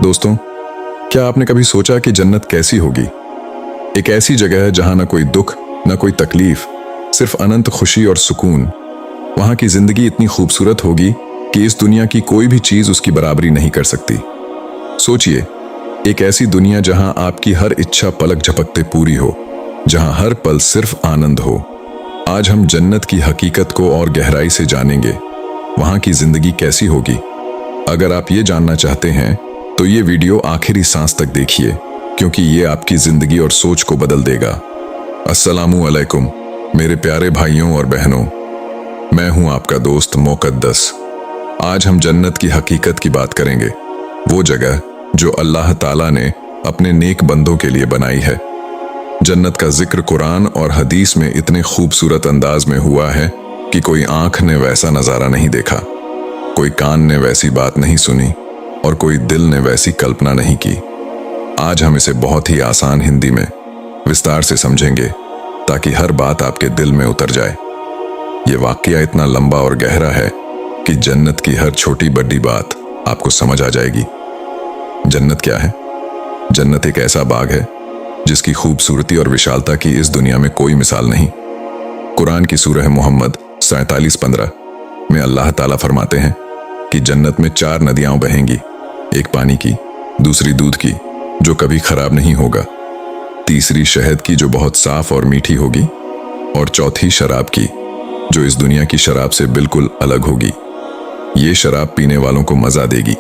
दोस्तों, क्या आपने कभी सोचा कि जन्नत कैसी होगी? एक ऐसी जगह है जहां ना कोई दुख, ना कोई तकलीफ, सिर्फ अनंत खुशी और सुकून। वहां की जिंदगी इतनी खूबसूरत होगी कि इस दुनिया की कोई भी चीज उसकी बराबरी नहीं कर सकती। सोचिए, एक ऐसी दुनिया जहां आपकी हर इच्छा पलक झपकते पूरी हो, जहां हर पल सिर्फ आनंद हो। आज हम जन्नत की हकीकत को और गहराई से जानेंगे। वहां की जिंदगी कैसी होगी? अगर आप ये जानना चाहते हैं तो ये वीडियो आखिरी सांस तक देखिए, क्योंकि ये आपकी जिंदगी और सोच को बदल देगा। अस्सलामु अलैकुम मेरे प्यारे भाइयों और बहनों, मैं हूं आपका दोस्त मुक़द्दस। आज हम जन्नत की हकीकत की बात करेंगे, वो जगह जो अल्लाह ताला ने अपने नेक बंदों के लिए बनाई है। जन्नत का जिक्र कुरान और हदीस में इतने खूबसूरत अंदाज में हुआ है कि कोई आंख ने वैसा नजारा नहीं देखा, कोई कान ने वैसी बात नहीं सुनी और कोई दिल ने वैसी कल्पना नहीं की। आज हम इसे बहुत ही आसान हिंदी में विस्तार से समझेंगे, ताकि हर बात आपके दिल में उतर जाए। ये वाकया इतना लंबा और गहरा है कि जन्नत की हर छोटी बड़ी बात आपको समझ आ जाएगी। जन्नत क्या है? जन्नत एक ऐसा बाग है जिसकी खूबसूरती और विशालता की इस दुनिया में कोई मिसाल नहीं। कुरान की सूरह मुहम्मद 47:15 में अल्लाह ताला फरमाते हैं कि जन्नत में 4 नदियां बहेंगी, एक पानी की, दूसरी दूध की जो कभी खराब नहीं होगा, तीसरी शहद की जो बहुत साफ और मीठी होगी, और चौथी शराब की जो इस दुनिया की शराब से बिल्कुल अलग होगी। ये शराब पीने वालों को मजा देगी,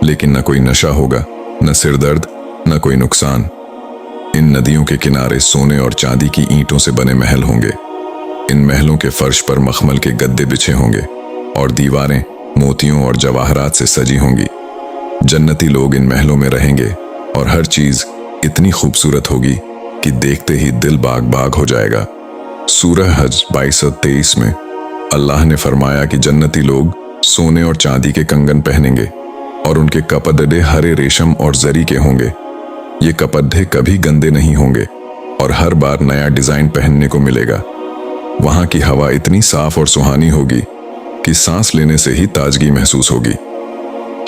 लेकिन न कोई नशा होगा, न सिर दर्द, न कोई नुकसान। इन नदियों के किनारे सोने और चांदी की ईंटों से बने महल होंगे। इन महलों के फर्श पर मखमल के गद्दे बिछे होंगे और दीवारें मोतियों और जवाहरात से सजी होंगी। जन्नती लोग इन महलों में रहेंगे और हर चीज इतनी खूबसूरत होगी कि देखते ही दिल बाग बाग हो जाएगा। सूरह हज 22-23 में अल्लाह ने फरमाया कि जन्नती लोग सोने और चांदी के कंगन पहनेंगे और उनके कपड़े हरे रेशम और जरी के होंगे। ये कपड़े कभी गंदे नहीं होंगे और हर बार नया डिजाइन पहनने को मिलेगा। वहां की हवा इतनी साफ और सुहानी होगी कि सांस लेने से ही ताजगी महसूस होगी।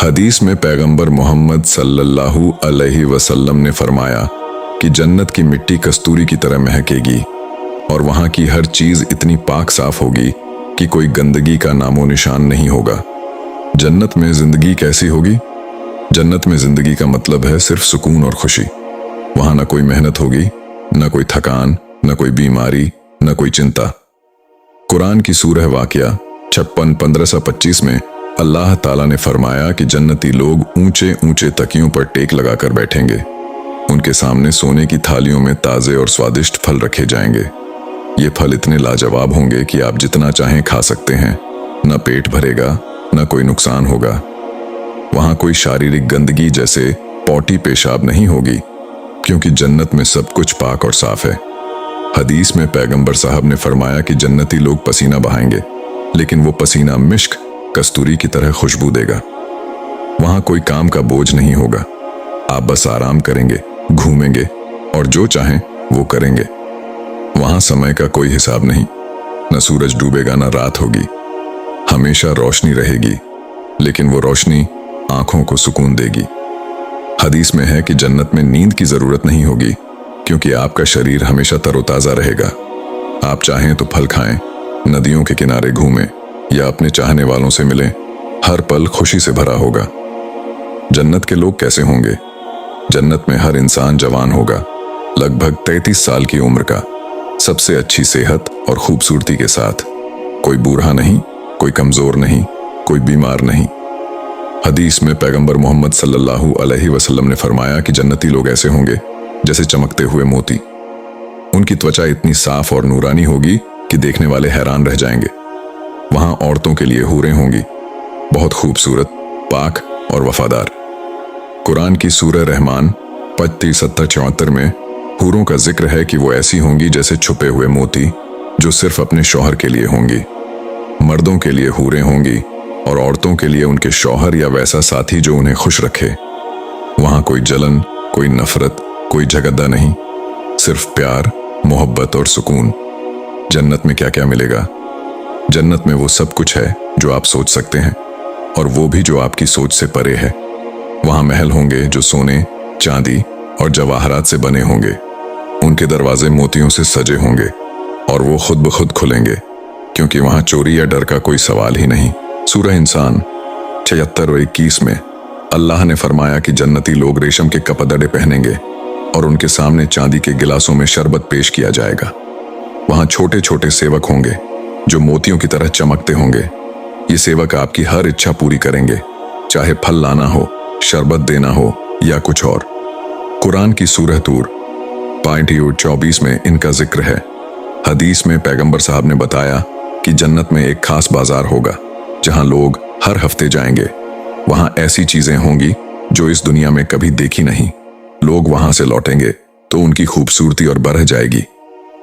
हदीस में पैगंबर मोहम्मद सल्लल्लाहु अलैहि वसल्लम ने फरमाया कि जन्नत की मिट्टी कस्तूरी की तरह महकेगी और वहां की हर चीज इतनी पाक साफ होगी कि कोई गंदगी का नामो निशान नहीं होगा। जन्नत में जिंदगी कैसी होगी? जन्नत में जिंदगी का मतलब है सिर्फ सुकून और खुशी। वहां न कोई मेहनत होगी, न कोई थकान, न कोई बीमारी, न कोई चिंता। कुरान की सूरह वाक़िया 56-15-25 में अल्लाह ताला ने फरमाया कि जन्नती लोग ऊंचे ऊंचे तकियों पर टेक लगाकर बैठेंगे। उनके सामने सोने की थालियों में ताजे और स्वादिष्ट फल रखे जाएंगे। ये फल इतने लाजवाब होंगे कि आप जितना चाहें खा सकते हैं। न पेट भरेगा, न कोई नुकसान होगा। वहां कोई शारीरिक गंदगी जैसे पॉटी पेशाब नहीं होगी, क्योंकि जन्नत में सब कुछ पाक और साफ है। हदीस में पैगंबर साहब ने फरमाया कि जन्नती लोग पसीना बहाएंगे, लेकिन वो पसीना मिश्क कस्तूरी की तरह खुशबू देगा। वहां कोई काम का बोझ नहीं होगा। आप बस आराम करेंगे, घूमेंगे और जो चाहें वो करेंगे। वहां समय का कोई हिसाब नहीं, न सूरज डूबेगा न रात होगी। हमेशा रोशनी रहेगी, लेकिन वो रोशनी आंखों को सुकून देगी। हदीस में है कि जन्नत में नींद की जरूरत नहीं होगी, क्योंकि आपका शरीर हमेशा तरोताजा रहेगा। आप चाहें तो फल खाएं, नदियों के किनारे घूमें या अपने चाहने वालों से मिलें। हर पल खुशी से भरा होगा। जन्नत के लोग कैसे होंगे? जन्नत में हर इंसान जवान होगा, लगभग 33 साल की उम्र का, सबसे अच्छी सेहत और खूबसूरती के साथ। कोई बूढ़ा नहीं, कोई कमजोर नहीं, कोई बीमार नहीं। हदीस में पैगंबर मोहम्मद सल्लल्लाहु अलैहि वसल्लम ने फरमाया कि जन्नती लोग ऐसे होंगे जैसे चमकते हुए मोती। उनकी त्वचा इतनी साफ और नूरानी होगी कि देखने वाले हैरान रह जाएंगे। वहां औरतों के लिए हूरें होंगी, बहुत खूबसूरत, पाक और वफादार। कुरान की सूरह रहमान 35-74 में हूरों का जिक्र है कि वो ऐसी होंगी जैसे छुपे हुए मोती, जो सिर्फ अपने शौहर के लिए होंगी। मर्दों के लिए हूरें होंगी और औरतों के लिए उनके शौहर या वैसा साथी जो उन्हें खुश रखे। वहां कोई जलन, कोई नफरत, कोई झगड़ा नहीं, सिर्फ प्यार, मोहब्बत और सुकून। जन्नत में क्या क्या मिलेगा? जन्नत में वो सब कुछ है जो आप सोच सकते हैं, और वो भी जो आपकी सोच से परे है। वहां महल होंगे जो सोने, चांदी और जवाहरात से बने होंगे। उनके दरवाजे मोतियों से सजे होंगे और वो खुद ब खुद खुलेंगे, क्योंकि वहां चोरी या डर का कोई सवाल ही नहीं। सूरह इंसान 76 और 21 में अल्लाह ने फरमाया कि जन्नती लोग रेशम के कपड़े पहनेंगे और उनके सामने चांदी के गिलासों में शरबत पेश किया जाएगा। वहां छोटे छोटे सेवक होंगे जो मोतियों की तरह चमकते होंगे। ये सेवक आपकी हर इच्छा पूरी करेंगे, चाहे फल लाना हो, शरबत देना हो या कुछ और। कुरान की सूरह तूर 24 में इनका जिक्र है। हदीस में पैगंबर साहब ने बताया कि जन्नत में एक खास बाजार होगा जहां लोग हर हफ्ते जाएंगे। वहां ऐसी चीजें होंगी जो इस दुनिया में कभी देखी नहीं। लोग वहां से लौटेंगे तो उनकी खूबसूरती और बढ़ जाएगी,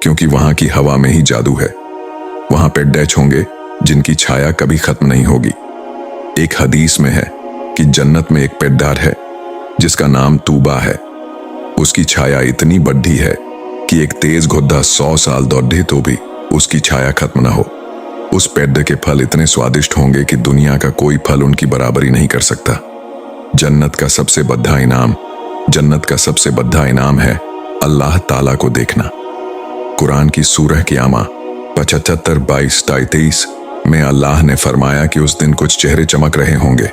क्योंकि वहां की हवा में ही जादू है। वहां पे डैच होंगे जिनकी छाया कभी खत्म नहीं होगी। एक हदीस में है कि जन्नत में एक पेड्डार है जिसका नाम तूबा है। उसकी छाया इतनी बड़ी है कि एक तेज घुद्दा 100 साल दौड़े तो भी उसकी छाया खत्म न हो। उस पेड़ के फल इतने स्वादिष्ट होंगे कि दुनिया का कोई फल उनकी बराबरी नहीं कर सकता। जन्नत का सबसे बड़ा इनाम है अल्लाह ताला को देखना। कुरान की सूरह क़ियामा 75, 22, 23 में अल्लाह ने फरमाया कि उस दिन कुछ चेहरे चमक रहे होंगे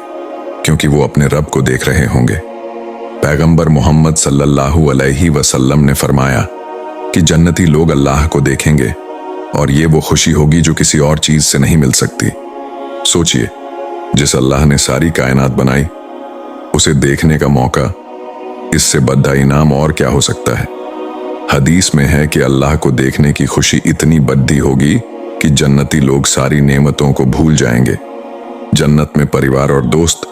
क्योंकि वो अपने रब को देख रहे होंगे। पैगंबर मोहम्मद सल्लल्लाहु अलैहि वसल्लम ने फरमाया कि जन्नती लोग अल्लाह को देखेंगे और ये वो खुशी होगी जो किसी और चीज से नहीं मिल सकती। सोचिए, जिस अल्लाह ने सारी कायनात बनाई उसे देखने का मौका, इससे बड़ा इनाम और क्या हो सकता है। हदीस में है कि अल्लाह को देखने की खुशी इतनी बड़ी होगी कि जन्नती लोग सारी नेमतों को भूल जाएंगे। जन्नत में परिवार और दोस्त,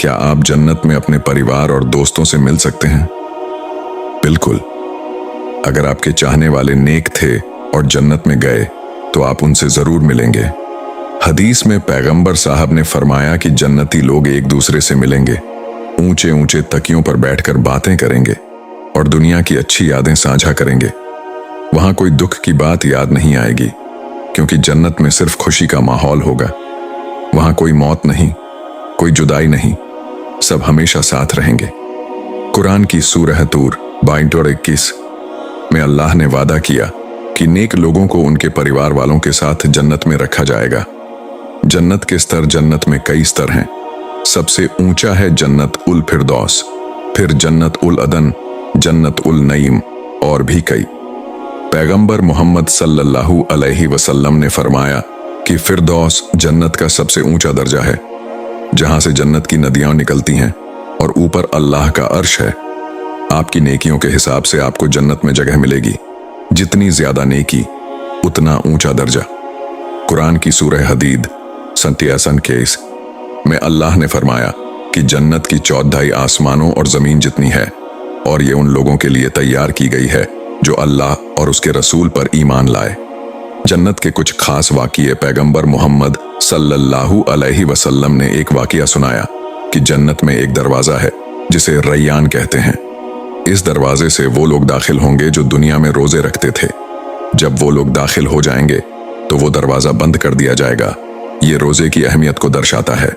क्या आप जन्नत में अपने परिवार और दोस्तों से मिल सकते हैं? बिल्कुल। अगर आपके चाहने वाले नेक थे और जन्नत में गए तो आप उनसे जरूर मिलेंगे। हदीस में पैगंबर साहब ने फरमाया कि जन्नती लोग एक दूसरे से मिलेंगे, ऊंचे ऊंचे तकियों पर बैठकर बातें करेंगे और दुनिया की अच्छी यादें साझा करेंगे। वहां कोई दुख की बात याद नहीं आएगी, क्योंकि जन्नत में सिर्फ खुशी का माहौल होगा। वहां कोई मौत नहीं, कोई जुदाई नहीं, सब हमेशा साथ रहेंगे। कुरान की सूरह तूर 22 और 21 में अल्लाह ने वादा किया कि नेक लोगों को उनके परिवार वालों के साथ जन्नत में रखा जाएगा। जन्नत के स्तर, जन्नत में कई स्तर हैं। सबसे ऊंचा है जन्नत उल फिरदौस, फिर जन्नत उल अदन, जन्नत उल नईम और भी कई। पैगंबर मोहम्मद सल्लल्लाहु अलैहि वसल्लम ने फरमाया कि फिरदौस जन्नत का सबसे ऊंचा दर्जा है, जहां से जन्नत की नदियां निकलती हैं और ऊपर अल्लाह का अर्श है। आपकी नेकियों के हिसाब से आपको जन्नत में जगह मिलेगी। जितनी ज्यादा नेकी उतना ऊंचा दर्जा। कुरान की सूरह हदीद 27 में अल्लाह ने फरमाया कि जन्नत की चौथाई आसमानों और जमीन जितनी है और ये उन लोगों के लिए तैयार की गई है जो अल्लाह और उसके रसूल पर ईमान लाए। जन्नत के कुछ खास वाक़िए। पैगंबर मोहम्मद सल्लल्लाहु अलैहि वसल्लम ने एक वाक़िया सुनाया कि जन्नत में एक दरवाज़ा है जिसे रैयान कहते हैं। इस दरवाजे से वो लोग दाखिल होंगे जो दुनिया में रोजे रखते थे। जब वो लोग दाखिल हो जाएंगे तो वो दरवाज़ा बंद कर दिया जाएगा। ये रोजे की अहमियत को दर्शाता है।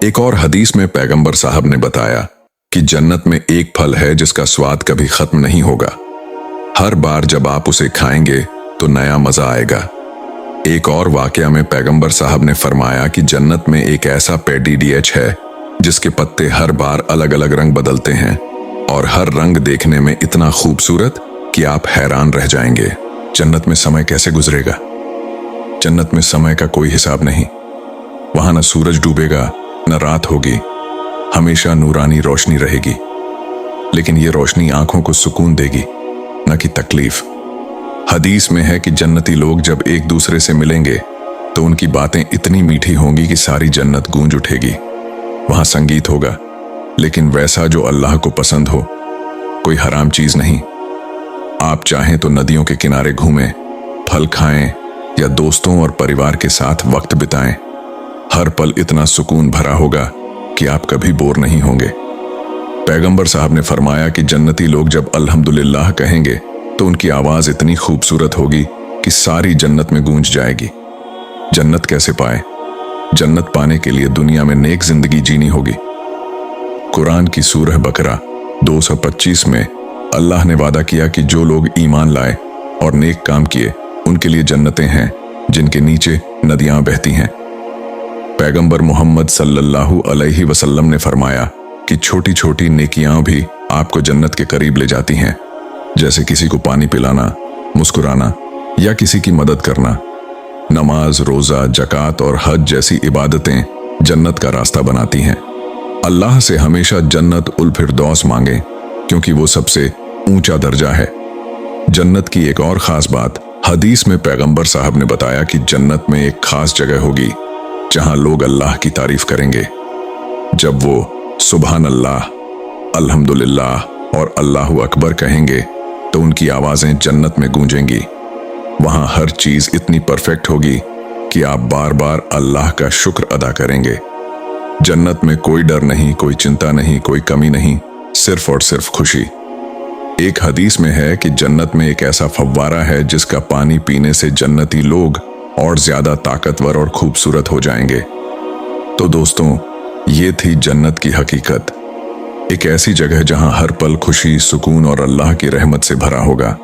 एक और हदीस में पैगंबर साहब ने बताया कि जन्नत में एक फल है जिसका स्वाद कभी खत्म नहीं होगा। हर बार जब आप उसे खाएंगे तो नया मजा आएगा। एक और वाकया में पैगंबर साहब ने फरमाया कि जन्नत में एक ऐसा पेडीडीएच है जिसके पत्ते हर बार अलग अलग रंग बदलते हैं और हर रंग देखने में इतना खूबसूरत कि आप हैरान रह जाएंगे। जन्नत में समय कैसे गुजरेगा? जन्नत में समय का कोई हिसाब नहीं। वहां न सूरज डूबेगा न रात होगी, हमेशा नूरानी रोशनी रहेगी। लेकिन ये रोशनी आंखों को सुकून देगी, न कि तकलीफ। हदीस में है कि जन्नती लोग जब एक दूसरे से मिलेंगे तो उनकी बातें इतनी मीठी होंगी कि सारी जन्नत गूंज उठेगी। वहां संगीत होगा, लेकिन वैसा जो अल्लाह को पसंद हो, कोई हराम चीज नहीं। आप चाहें तो नदियों के किनारे घूमें, फल खाएं या दोस्तों और परिवार के साथ वक्त बिताएं। हर पल इतना सुकून भरा होगा कि आप कभी बोर नहीं होंगे। पैगंबर साहब ने फरमाया कि जन्नती लोग जब अल्हम्दुलिल्लाह कहेंगे तो उनकी आवाज इतनी खूबसूरत होगी कि सारी जन्नत में गूंज जाएगी। जन्नत कैसे पाए? जन्नत पाने के लिए दुनिया में नेक जिंदगी जीनी होगी। कुरान की सूरह बकरा 225 में अल्लाह ने वादा किया कि जो लोग ईमान लाए और नेक काम किए उनके लिए जन्नतें हैं जिनके नीचे नदियां बहती हैं। पैगंबर मोहम्मद सल्लल्लाहु अलैहि वसल्लम ने फरमाया कि छोटी छोटी नेकियां भी आपको जन्नत के करीब ले जाती हैं, जैसे किसी को पानी पिलाना, मुस्कुराना या किसी की मदद करना। नमाज, रोजा, जकात और हज जैसी इबादतें जन्नत का रास्ता बनाती हैं। अल्लाह से हमेशा जन्नत उल फिरदौस मांगे क्योंकि वो सबसे ऊंचा दर्जा है। जन्नत की एक और खास बात, हदीस में पैगंबर साहब ने बताया कि जन्नत में एक खास जगह होगी जहां लोग अल्लाह की तारीफ करेंगे। जब वो सुभान अल्लाह, अल्हम्दुलिल्लाह और अल्लाहु अकबर कहेंगे तो उनकी आवाजें जन्नत में गूंजेंगी। वहां हर चीज इतनी परफेक्ट होगी कि आप बार बार अल्लाह का शुक्र अदा करेंगे। जन्नत में कोई डर नहीं, कोई चिंता नहीं, कोई कमी नहीं, सिर्फ और सिर्फ खुशी। एक हदीस में है कि जन्नत में एक ऐसा फव्वारा है जिसका पानी पीने से जन्नती लोग और ज्यादा ताकतवर और खूबसूरत हो जाएंगे। तो दोस्तों, ये थी जन्नत की हकीकत। एक ऐसी जगह जहां हर पल खुशी, सुकून और अल्लाह की रहमत से भरा होगा।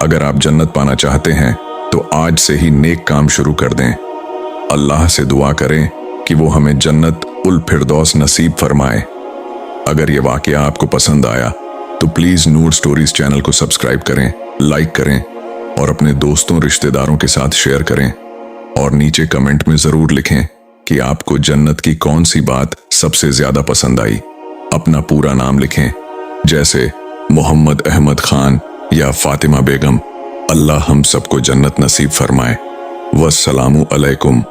अगर आप जन्नत पाना चाहते हैं तो आज से ही नेक काम शुरू कर दें। अल्लाह से दुआ करें कि वो हमें जन्नत उल फिरदौस नसीब फरमाए। अगर ये वाकया आपको पसंद आया तो प्लीज नूर स्टोरीज चैनल को सब्सक्राइब करें, लाइक करें और अपने दोस्तों, रिश्तेदारों के साथ शेयर करें। और नीचे कमेंट में जरूर लिखें कि आपको जन्नत की कौन सी बात सबसे ज्यादा पसंद आई। अपना पूरा नाम लिखें, जैसे मोहम्मद अहमद खान या फातिमा बेगम। अल्लाह हम सबको जन्नत नसीब फरमाए। वस्सलामु अलैकुम।